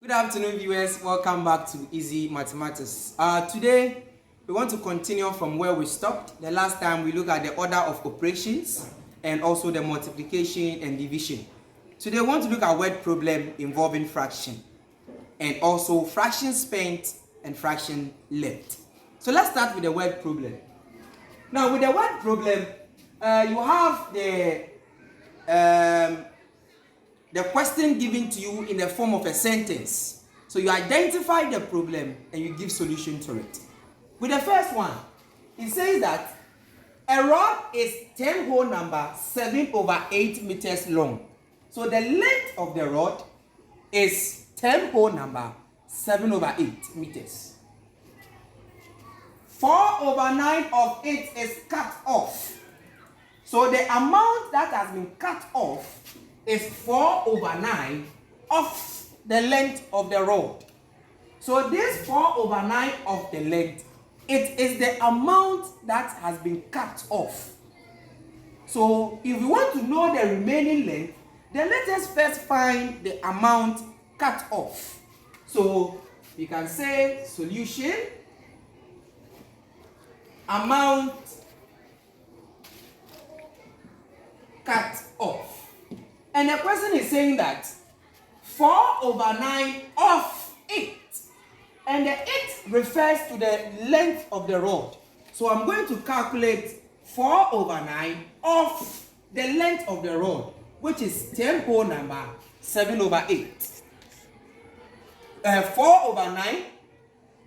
Good afternoon, viewers. Welcome back to Easy Mathematics. Today, we want to continue from where we stopped. The last time we looked at the order of operations and also the multiplication and division. Today, we want to look at word problem involving fraction and also fraction spent and fraction left. So let's start with the word problem. Now, with the word problem, you have the question given to you in the form of a sentence. So you identify the problem and you give solution to it. With the first one, it says that a rod is 10 whole number 7/8 meters long. So the length of the rod is 10 whole number 7/8 meters. 4/9 of it is cut off. So the amount that has been cut off is 4/9 of the length of the rod. So this 4/9 of the length, it is the amount that has been cut off. So if you want to know the remaining length, then let us first find the amount cut off. So we can say solution, amount cut off. And the question is saying that 4/9 of it. And the it refers to the length of the rod. So I'm going to calculate 4/9 of the length of the rod, which is 10 whole number 7/8. 4/9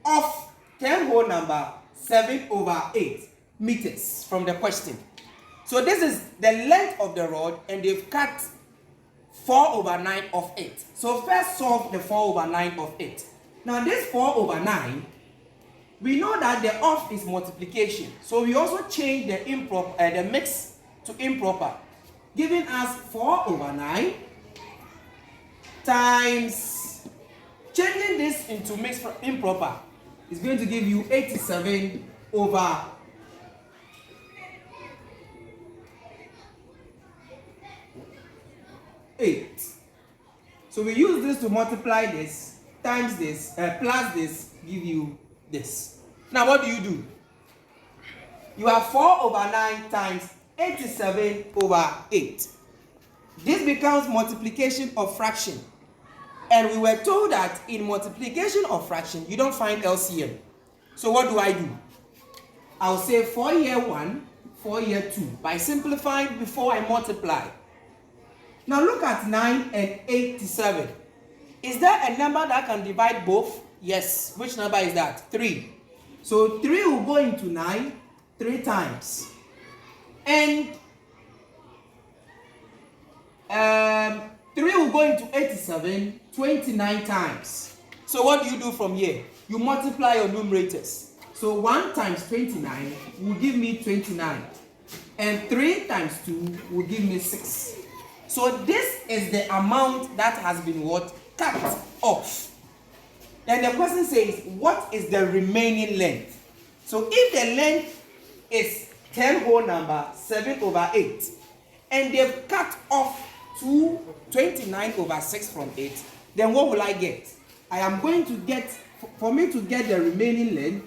of 10 whole number 7/8 meters from the question. So this is the length of the rod and they've cut 4/9 of it. So first solve the 4/9 of it. Now this 4/9, we know that the of is multiplication. So we also change the improper, the mix to improper, giving us 4/9 times, changing this into mixed improper is going to give you 87/8. So we use this to multiply this times this plus this, give you this. Now what do? You have 4/9 times 87/8. This becomes multiplication of fraction. And we were told that in multiplication of fraction, you don't find LCM. So what do? I'll say 4 here 1, 4 here 2. By simplifying before I multiply. Now look at 9 and 87. Is there a number that can divide both? Yes. Which number is that? 3. So 3 will go into 9 3 times. And 3 will go into 87 29 times. So what do you do from here? You multiply your numerators. So 1 times 29 will give me 29. And 3 times 2 will give me 6. So this is the amount that has been what? Cut off. Then the question says, what is the remaining length? So if the length is 10 whole number 7/8 and they've cut off 29/6 from it, then what will I get? I am going to get, for me to get the remaining length,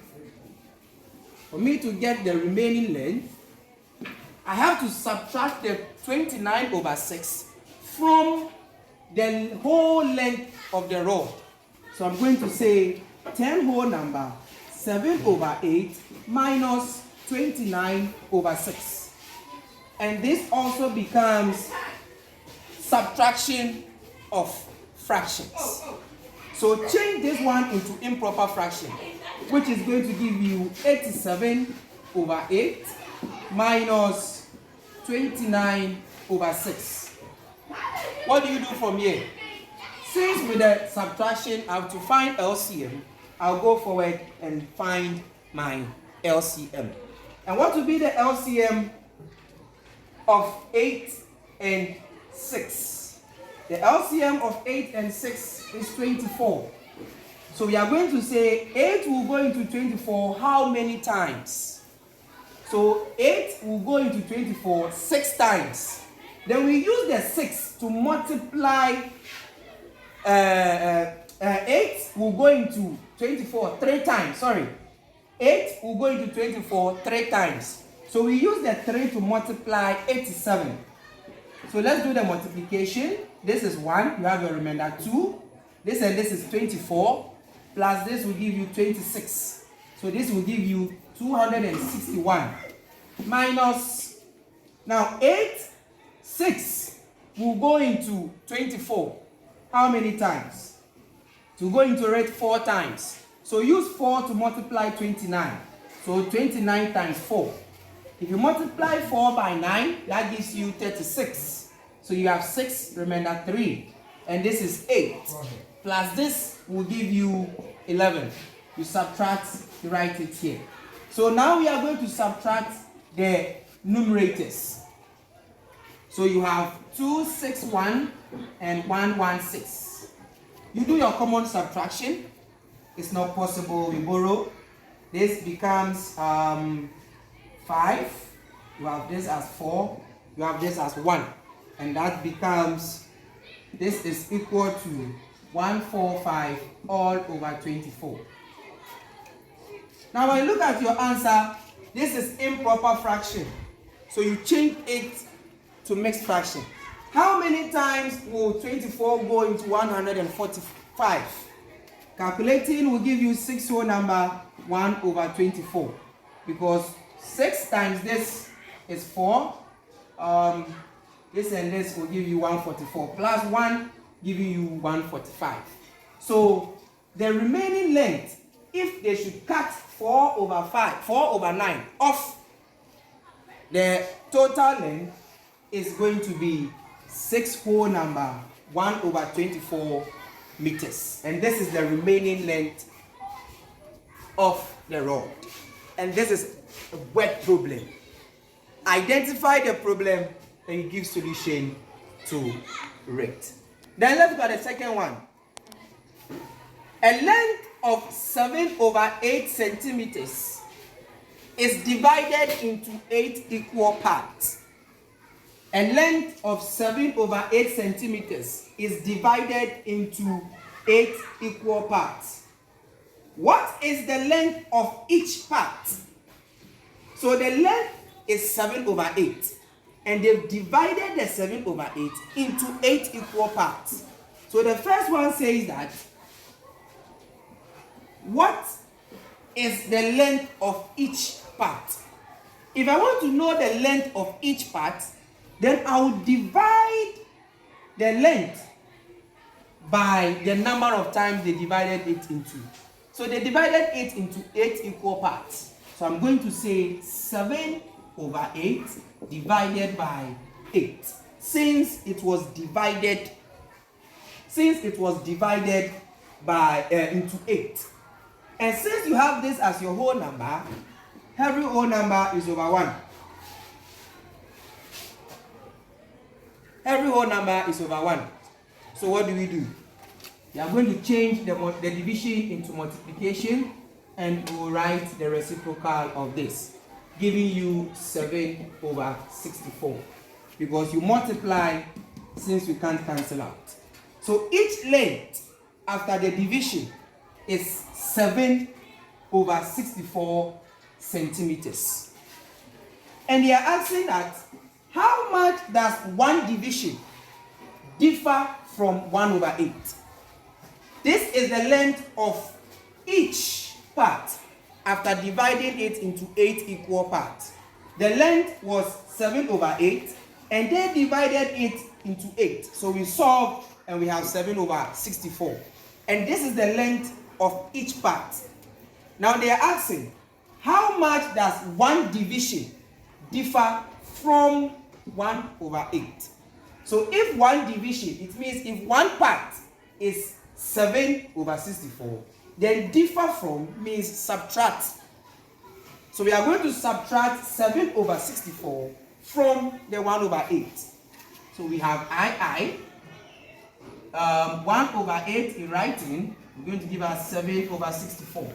I have to subtract the 29/6 from the whole length of the rod. So I'm going to say 10 whole number 7/8 minus 29/6. And this also becomes subtraction of fractions. So change this one into improper fraction, which is going to give you 87/8 minus 29/6. What do from here? Since with the subtraction I have to find LCM, I'll go forward and find my LCM. And what will be the LCM of 8 and 6? The LCM of 8 and 6 is 24. So we are going to say 8 will go into 24 how many times? So 8 will go into 24 6 times. Then we use the 6 to multiply 8 will go into 24 3 times. Sorry. 8 will go into 24 3 times. So we use the 3 to multiply 87. So let's do the multiplication. This is 1. You have your remainder 2. This and this is 24. Plus this will give you 26. So this will give you 261. Minus, now 8, 6 will go into 24. How many times? To go into it 4 times. So use 4 to multiply 29. So 29 times 4. If you multiply 4 by 9, that gives you 36. So you have 6, remainder 3. And this is 8. Plus this will give you 11. You subtract, you write it here. So now we are going to subtract the numerators. So you have 261 and 116. You do your common subtraction. It's not possible, we borrow. This becomes 5. You have this as 4. You have this as 1. And that becomes, this is equal to 145 all over 24. Now when you look at your answer, this is improper fraction. So you change it to mixed fraction. How many times will 24 go into 145? Calculating will give you 6 whole number 1 over 24. Because 6 times this is 4. This and this will give you 144. Plus 1 giving you 145. So the remaining length, if they should cut 4 over 9 off, the total length is going to be 6 whole number 1 over 24 meters. And this is the remaining length of the rod. And this is a word problem. Identify the problem and you give solution to it. Then let's look at the second one. A length of 7 over 8 centimeters is divided into 8 equal parts. A length of 7 over 8 centimeters is divided into 8 equal parts. What is the length of each part? So the length is 7 over 8. And they've divided the 7 over 8 into 8 equal parts. So the first one says that, what is the length of each part? If I want to know the length of each part, then I will divide the length by the number of times they divided it into. So they divided it into 8 equal parts. So I'm going to say 7 over 8 divided by 8. Since it was divided by into 8. And since you have this as your whole number, every whole number is over 1. Every whole number is over 1. So what do? We are going to change the division into multiplication, and we will write the reciprocal of this, giving you 7 over 64. Because you multiply since we can't cancel out. So each length after the division is 7 over 64 centimeters. And they are asking that, how much does one division differ from 1 over 8? This is the length of each part after dividing it into 8 equal parts. The length was 7 over 8, and they divided it into 8. So we solve and we have 7 over 64. And this is the length of each part. Now they are asking, how much does one division differ from 1 over 8? So if one division, it means if one part is 7 over 64, then differ from means subtract. So we are going to subtract 7 over 64 from the 1 over 8. So we have 1 over 8 in writing, we're going to give us 7 over 64.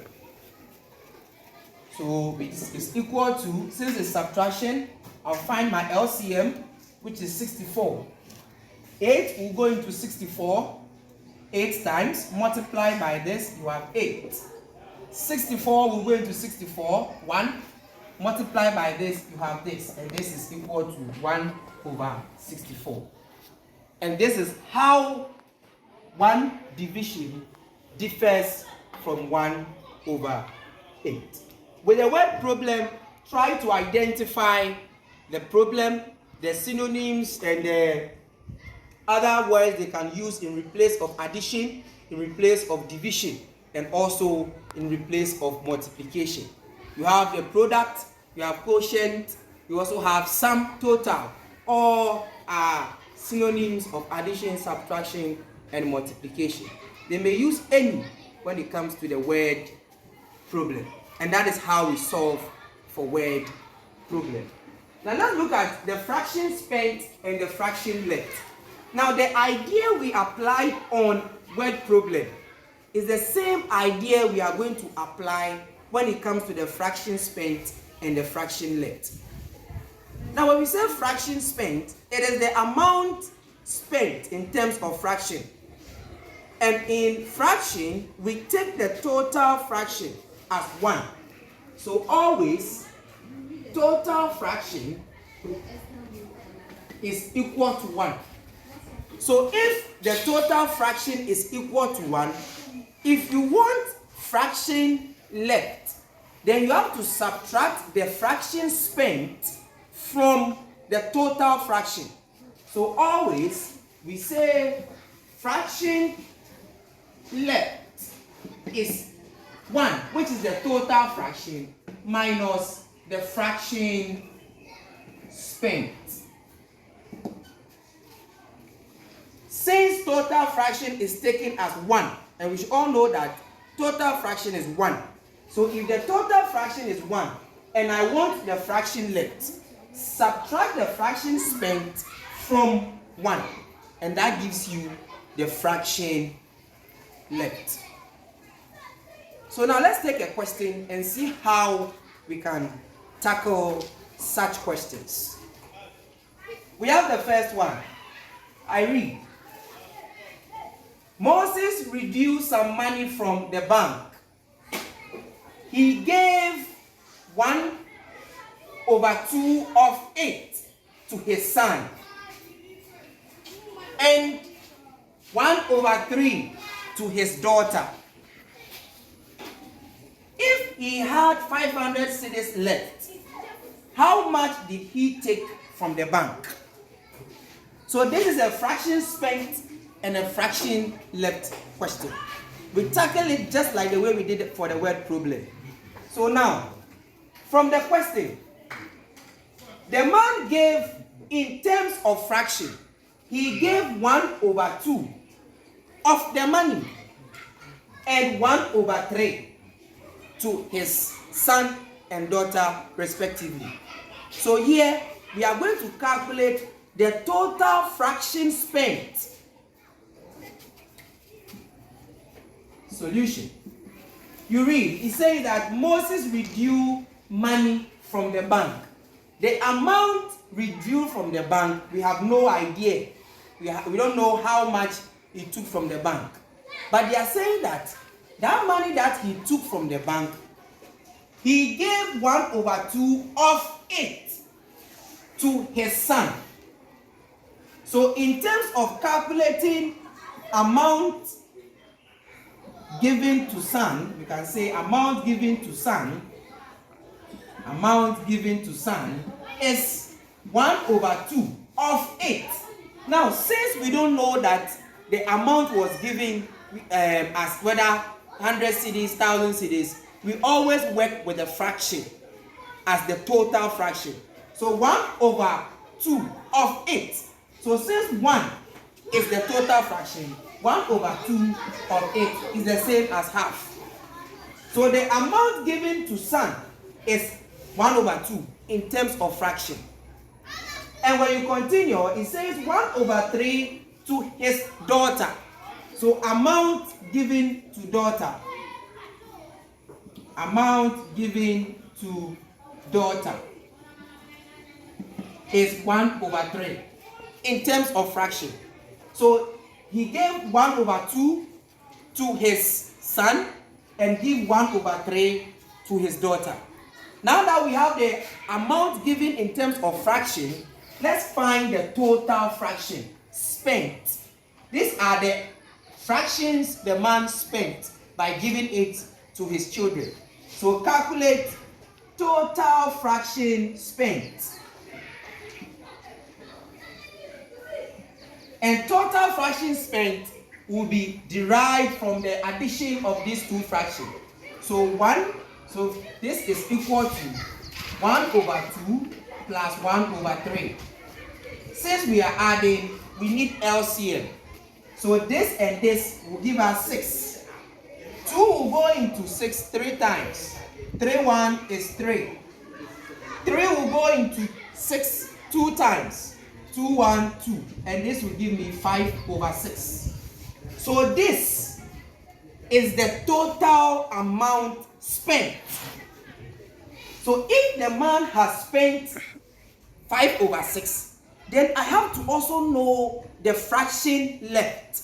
So it's equal to, since it's subtraction, I'll find my LCM, which is 64. 8 will go into 64. 8 times, multiply by this, you have 8. 64 will go into 64, 1. Multiply by this, you have this, and this is equal to 1 over 64. And this is how one division differs from 1 over 8. With the word problem, try to identify the problem, the synonyms, and the other words they can use in replace of addition, in replace of division, and also in replace of multiplication. You have a product, you have quotient, you also have sum total. All are synonyms of addition, subtraction, and multiplication. They may use any when it comes to the word problem. And that is how we solve for word problem. Now let's look at the fraction spent and the fraction left. Now the idea we applied on word problem is the same idea we are going to apply when it comes to the fraction spent and the fraction left. Now when we say fraction spent, it is the amount spent in terms of fraction. And in fraction, we take the total fraction as 1. So always, total fraction is equal to 1. So if the total fraction is equal to 1, if you want fraction left, then you have to subtract the fraction spent from the total fraction. So always we say fraction left is 1, which is the total fraction, minus the fraction spent. Since total fraction is taken as 1, and we should all know that total fraction is 1. So if the total fraction is 1, and I want the fraction left, subtract the fraction spent from 1, and that gives you the fraction left. So now let's take a question and see how we can tackle such questions. We have the first one. I read. Moses reduced some money from the bank. He gave 1 over 2 of it to his son, and 1 over 3 to his daughter. If he had 500 cedis left, how much did he take from the bank? So this is a fraction spent and a fraction left question. We tackle it just like the way we did it for the word problem. So now, from the question, the man gave, in terms of fraction, he gave 1 over 2 of the money and 1 over 3 to his son and daughter respectively. So here we are going to calculate the total fraction spent. Solution. You read, it says that Moses withdrew money from the bank. The amount withdrew from the bank, we have no idea. We don't know how much he took from the bank. But they are saying that that money that he took from the bank, he gave 1 over 2 of it to his son. So in terms of calculating amount given to son, we can say amount given to son is 1 over 2 of it. Now, since we don't know that the amount was given as whether 100 cedis, 1,000 cedis, we always work with a fraction as the total fraction. So 1 over 2 of it. So since 1 is the total fraction, 1 over 2 of it is the same as half. So the amount given to son is 1 over 2 in terms of fraction. And when you continue, it says 1 over 3 to his daughter. So amount given to daughter. Amount given to daughter is 1 over 3 in terms of fraction. So he gave 1/2 to his son and give 1/3 to his daughter. Now that we have the amount given in terms of fraction, let's find the total fraction spent. These are the fractions the man spent by giving it to his children. So calculate total fraction spent. And total fraction spent will be derived from the addition of these two fractions. So this is equal to 1/2 plus 1/3. Since we are adding, we need LCM. So this and this will give us 6. 2 will go into 6 3 times. 3 1 is 3. 3 will go into 6 2 times. 2 1 2. And this will give me 5/6. So this is the total amount spent. So if the man has spent 5/6, then I have to also know the fraction left.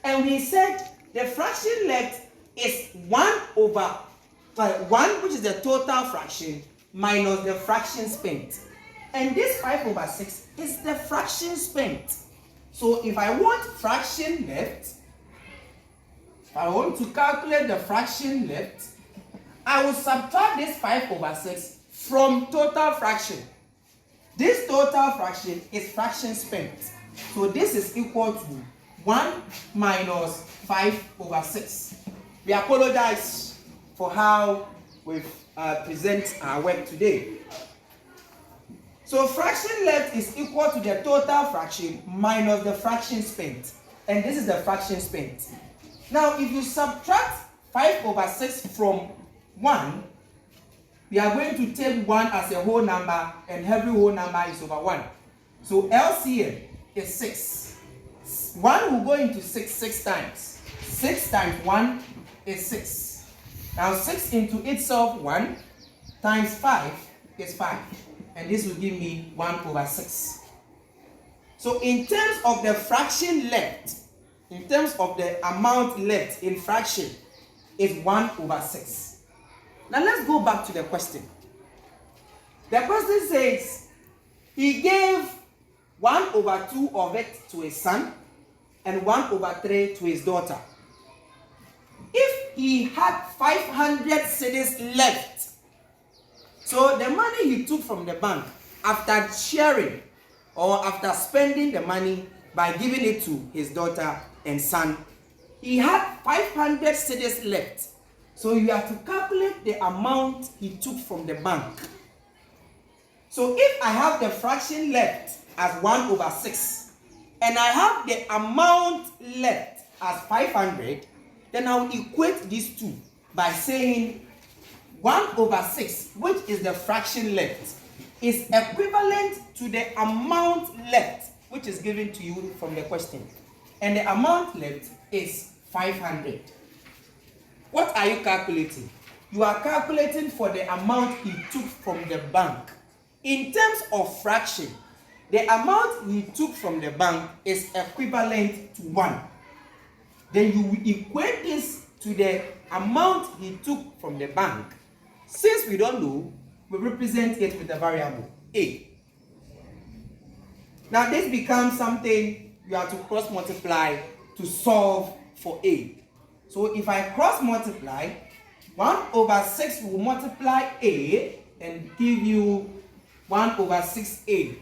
And we said the fraction left is 1/1, which is the total fraction, minus the fraction spent. And this 5/6 is the fraction spent. So if I want fraction left, if I want to calculate the fraction left, I will subtract this 5/6 from total fraction. This total fraction is fraction spent. So this is equal to 1 minus 5/6. We apologize for how we present our work today. So fraction left is equal to the total fraction minus the fraction spent. And this is the fraction spent. Now if you subtract 5/6 from 1, we are going to take 1 as a whole number, and every whole number is over 1. So LCM is 6. 1 will go into 6 times. 6 times 1 is 6. Now 6 into itself 1 times 5 is 5. And this will give me 1/6. So in terms of the fraction left, in terms of the amount left in fraction, is 1/6. Now let's go back to the question. The question says he gave 1/2 of it to his son and 1/3 to his daughter. If he had 500 cedis left, so the money he took from the bank after sharing or after spending the money by giving it to his daughter and son, he had 500 cedis left. So you have to calculate the amount he took from the bank. So if I have the fraction left as 1/6 and I have the amount left as 500, then I will equate these two by saying 1/6, which is the fraction left, is equivalent to the amount left, which is given to you from the question. And the amount left is 500. What are you calculating? You are calculating for the amount he took from the bank. In terms of fraction, the amount he took from the bank is equivalent to 1. Then you will equate this to the amount he took from the bank. Since we don't know, we represent it with the variable a. Now this becomes something you have to cross multiply to solve for a. So if I cross multiply, 1/6 will multiply a and give you 1/6a,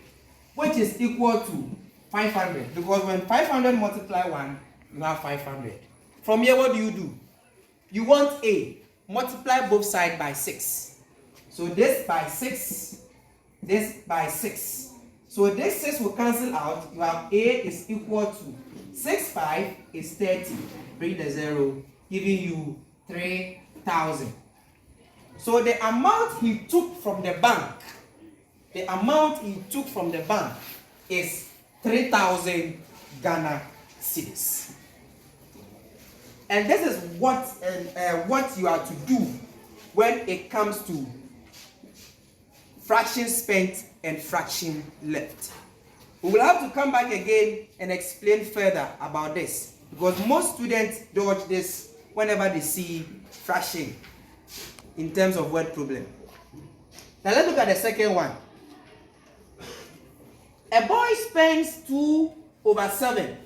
which is equal to 500. Because when 500 multiply 1, you have 500. From here, what do? You want a. Multiply both sides by 6. So this by 6, this by 6. So this 6 will cancel out. You have a is equal to 6 5 is 30. Bring the 0, giving you 3,000. So the amount he took from the bank, is 3,000 Ghana cedis. And this is what you are to do when it comes to fraction spent and fraction left. We will have to come back again and explain further about this, because most students dodge this whenever they see fraction in terms of word problem. Now let's look at the second one. A boy spends 2/7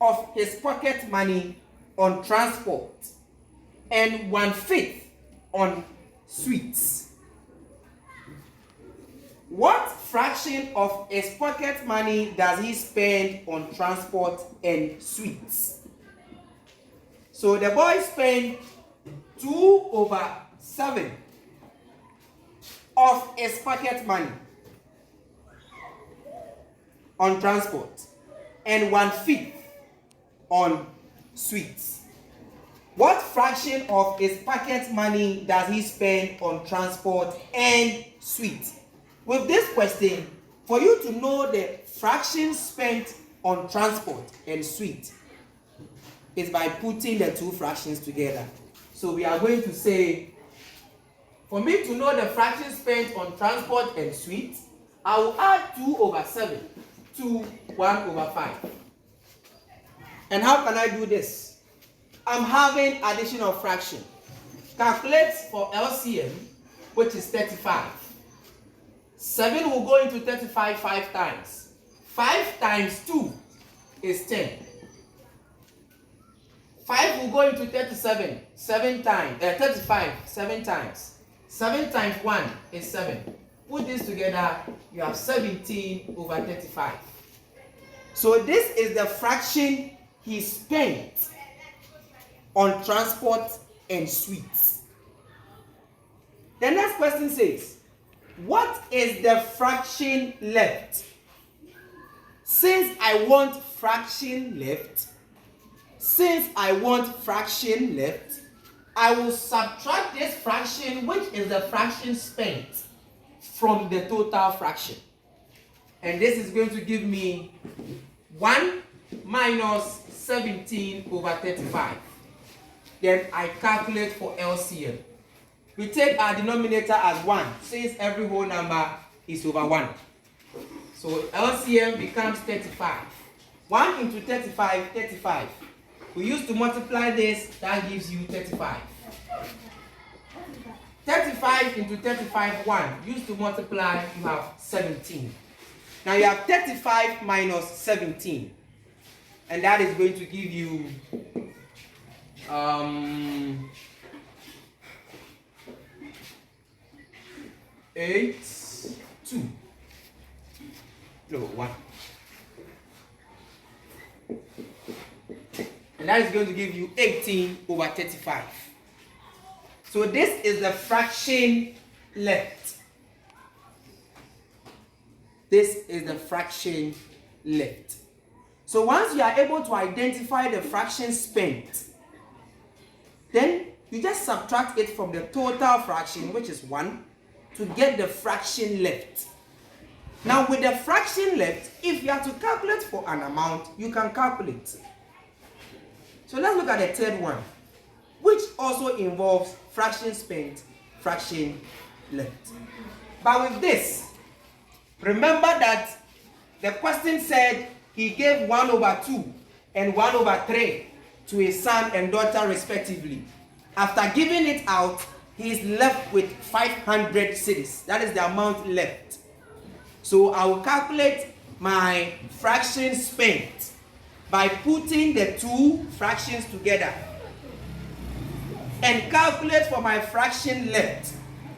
of his pocket money on transport and 1/5 on sweets. What fraction of his pocket money does he spend on transport and sweets? So the boy spent 2/7 of his pocket money on transport and 1/5 on sweets. What fraction of his pocket money does he spend on transport and sweets? With this question, for you to know the fraction spent on transport and sweet is by putting the two fractions together. So we are going to say, for me to know the fraction spent on transport and sweet, I will add 2/7 to 1/5. And how can I do this? I'm having addition of fraction. Calculate for LCM, which is 35. 7 will go into 35 5 times. 5 times 2 is 10. 5 will go into 37 7 times. 35 7 times. 7 times 1 is 7. Put this together, you have 17/35. So this is the fraction he spent on transport and sweets. The next question says, what is the fraction left? Since I want fraction left, I will subtract this fraction, which is the fraction spent, from the total fraction. And this is going to give me 1 minus 17/35. Then I calculate for LCM. We take our denominator as 1, since every whole number is over 1. So LCM becomes 35. 1 into 35, 35. We used to multiply this, that gives you 35. 35 into 35, 1. Used to multiply, you have 17. Now you have 35 minus 17. And that is going to give you 8, 2. No, 1. And that is going to give you 18/35. So this is the fraction left. This is the fraction left. So once you are able to identify the fraction spent, then you just subtract it from the total fraction, which is 1, to get the fraction left. Now with the fraction left, if you have to calculate for an amount, you can calculate. So let's look at the third one, which also involves fraction spent, fraction left. But with this, remember that the question said he gave 1/2 and 1/3 to his son and daughter respectively. After giving it out, he is left with 500 cedis. That is the amount left. So I will calculate my fraction spent by putting the two fractions together, and calculate for my fraction left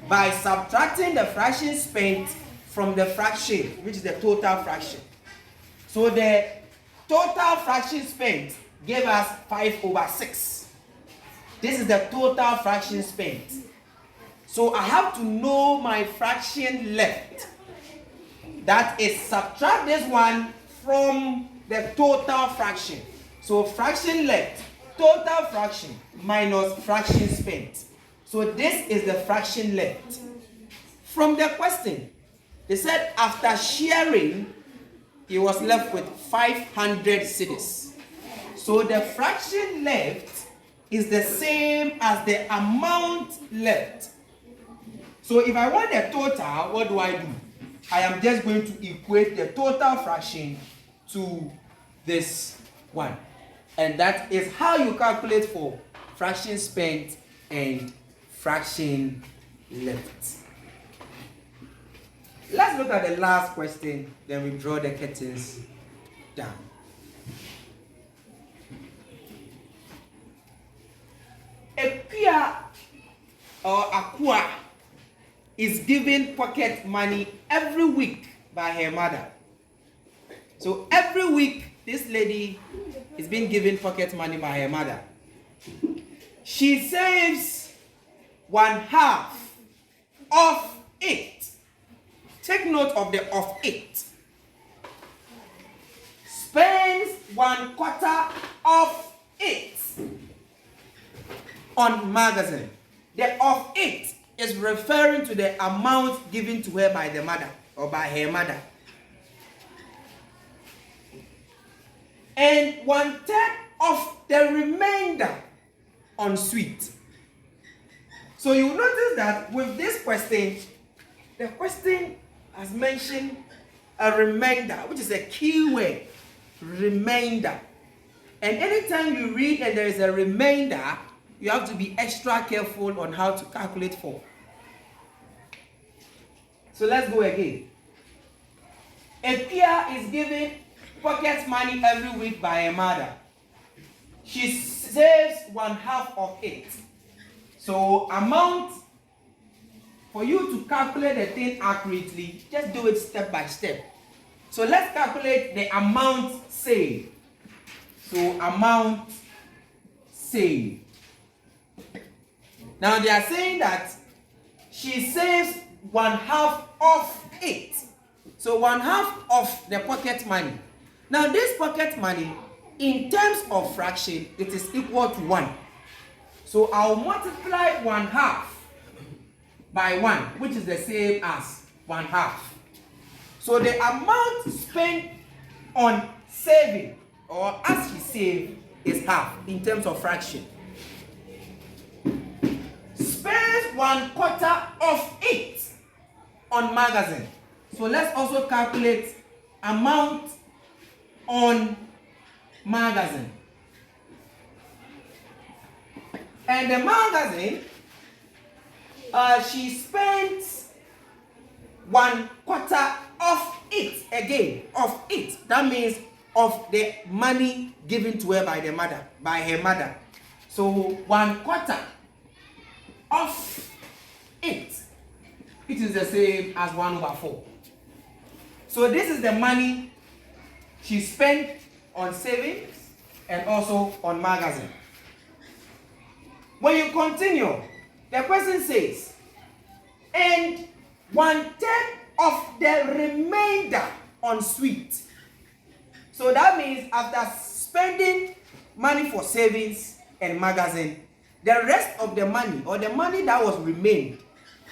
by subtracting the fraction spent from the fraction, which is the total fraction. So the total fraction spent gave us 5/6. This is the total fraction spent. So I have to know my fraction left. That is, subtract this one from the total fraction. So fraction left, total fraction minus fraction spent. So this is the fraction left. From the question, they said after sharing, he was left with 500 cedis. So the fraction left is the same as the amount left. So if I want the total, what do I do? I am just going to equate the total fraction to this one. And that is how you calculate for fraction spent and fraction left. Let's look at the last question, then we draw the curtains down. A Pia or Akua is given pocket money every week by her mother. So every week, this lady is being given pocket money by her mother. She saves 1/2 of it. Take note of the of it. Spends 1/4 of it on magazine. The of it is referring to the amount given to her by the mother or by her mother. And 1/3 of the remainder on sweet. So you will notice that with this question, the question has mentioned a remainder, which is a key word, remainder. And anytime you read and there is a remainder, you have to be extra careful on how to calculate for. So let's go again. A Pia is given pocket money every week by a mother. She saves 1/2 of it. So amount, for you to calculate the thing accurately, just do it step by step. So let's calculate the amount saved. So amount saved. Now they are saying that she saves 1/2 of it. So 1/2 of the pocket money. Now this pocket money, in terms of fraction, it is equal to 1. So I'll multiply 1/2 by 1, which is the same as 1/2. So the amount spent on saving, or as he saved, is half in terms of fraction. Spends 1/4 of it on magazine. So let's also calculate amount on magazine. And the magazine, she spends 1/4 of it again, of it. That means of the money given to her by the mother, by her mother. So 1/4 of it, it is the same as 1/4. So this is the money she spent on savings and also on magazine. When you continue, the question says, and 1/3 of the remainder on sweet. So that means after spending money for savings and magazine, the rest of the money, or the money that was remained,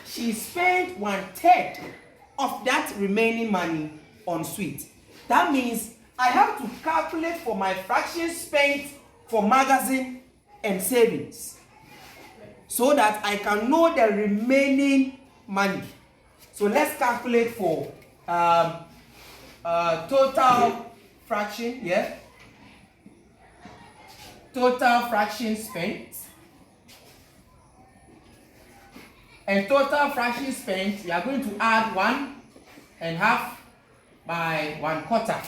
she spent 1/3 of that remaining money on sweet. That means I have to calculate for my fraction spent for magazine and savings, so that I can know the remaining money. So let's calculate for total fraction, yeah? Total fraction spent. And total fraction spent, we are going to add 1/2 by 1/4.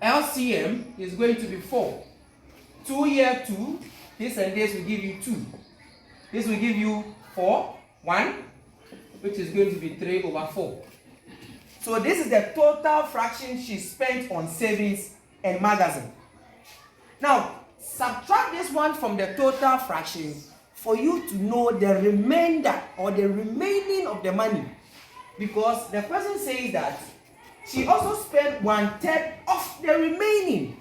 LCM is going to be 4. 2 here, 2. This and this will give you 2. This will give you 4, 1, which is going to be 3/4. So this is the total fraction she spent on savings and magazine. Now, subtract this one from the total fraction for you to know the remainder or the remaining of the money. Because the person says that she also spent 1/3 of the remaining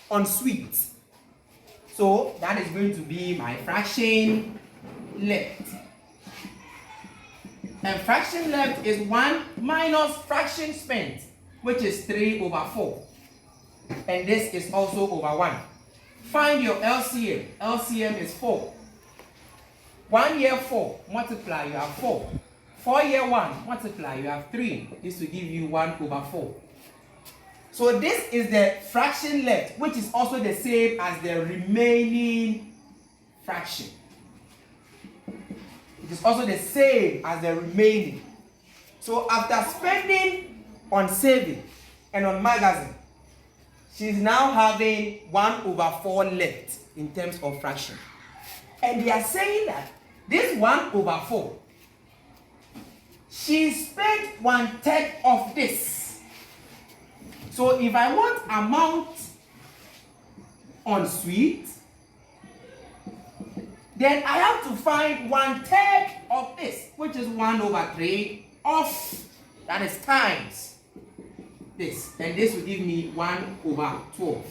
on sweets. So that is going to be my fraction left. And fraction left is 1 minus fraction spent, which is 3/4. And this is also over 1. Find your LCM. LCM is 4. 1 here 4. Multiply, you have 4. 4 here 1, multiply, you have 3. This will give you 1/4. So this is the fraction left, which is also the same as the remaining fraction. It is also the same as the remaining. So after spending on saving and on magazine, she's now having 1/4 left in terms of fraction. And they are saying that this 1/4, she spent 1/3 of this. So if I want amount on sweet, then I have to find 1/3 of this, which is 1/3 of, that is times this. And this will give me 1/12.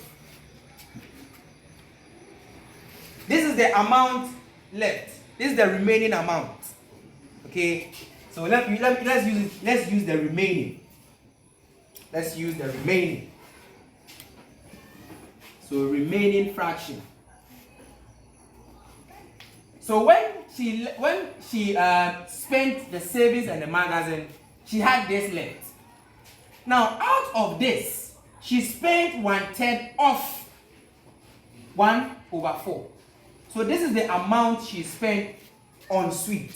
This is the amount left. This is the remaining amount. Okay, so let's use the remaining. Let's use the remaining. So remaining fraction. So when she spent the savings and the magazine, she had this left. Now out of this, she spent 1/3 of 1/4. So this is the amount she spent on sweet.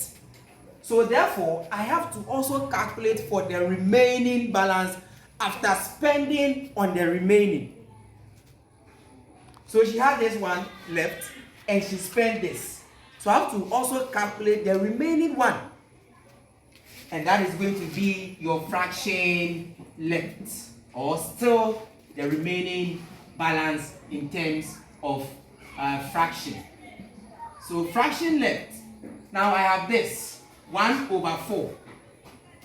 So therefore, I have to also calculate for the remaining balance after spending on the remaining. So she had this one left and she spent this. So I have to also calculate the remaining one. And that is going to be your fraction left, or still the remaining balance in terms of fraction. So fraction left. Now I have this 1/4.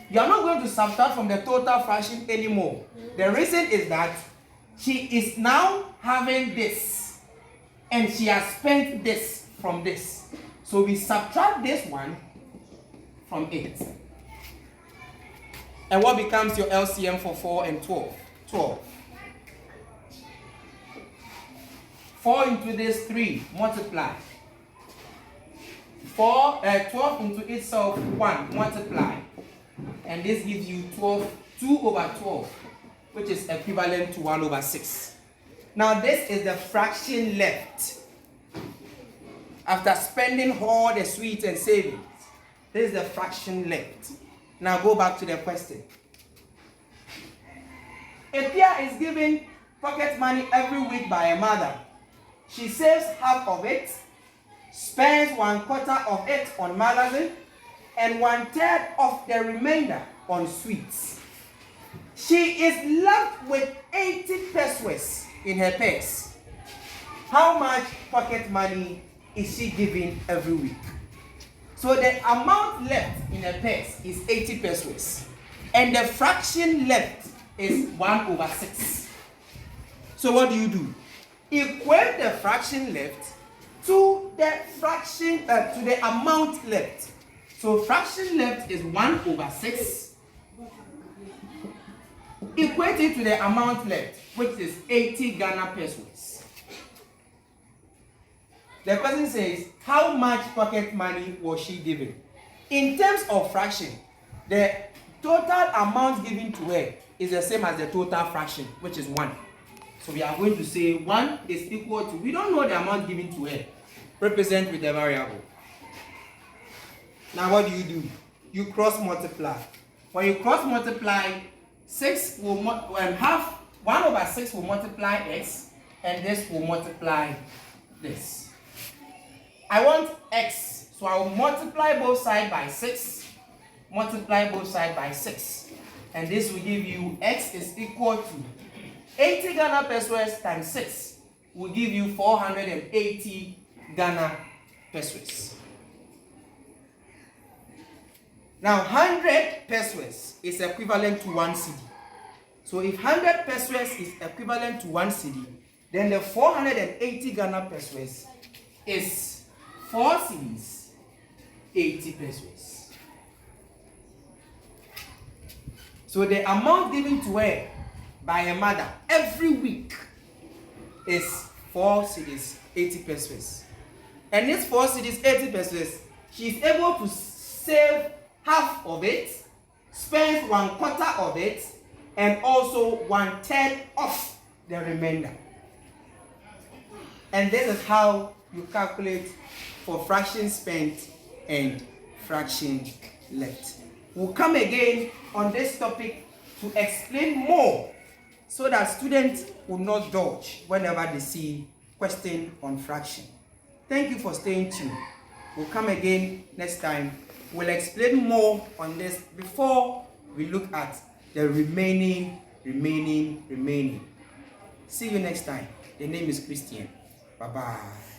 You are not going to subtract from the total fraction anymore. The reason is that she is now having this and she has spent this from this. So we subtract this one from it. And what becomes your LCM for 4 and 12? 12. 4 into this 3, multiply. 12 into itself 1, multiply. And this gives you 2/12, which is equivalent to 1/6. Now this is the fraction left. After spending all the sweets and savings, this is the fraction left. Now go back to the question. Epia is given pocket money every week by a mother. She saves half of it, spends 1/4 of it on magazine, and 1/3 of the remainder on sweets. She is left with 80 pesos in her purse. How much pocket money is she given every week? So the amount left in her purse is 80 pesos. And the fraction left is 1/6. So what do? Equate the fraction left to the fraction to the amount left. So fraction left is 1/6. Equate it to the amount left, which is 80 Ghana pesos. The question says, how much pocket money was she given? In terms of fraction, the total amount given to her is the same as the total fraction, which is 1. So we are going to say 1 is equal to, we don't know the amount given to her. Represent with the variable. Now what do? You cross multiply. When you cross multiply, 6 will 1/6 will multiply x, and this will multiply this. I want x, so I will multiply both sides by 6. Multiply both sides by 6, and this will give you x is equal to 80 Ghana pesos times 6 will give you 480 Ghana pesos. Now 100 pesos is equivalent to 1 cedi. So if 100 pesos is equivalent to 1 cedi, then the 480 Ghana pesos is 4 cedis, 80 pesos. So the amount given to her by a mother every week is 4 cedis, 80 pesos. And this 4 cedis, 80 pesos, she is able to save half of it, spends 1/4 of it, and also 1/3 of the remainder. And this is how you calculate for fraction spent and fraction left. We'll come again on this topic to explain more so that students will not dodge whenever they see question on fraction. Thank you for staying tuned. We'll come again next time. We'll explain more on this before we look at the remaining. See you next time. The name is Christian. Bye-bye.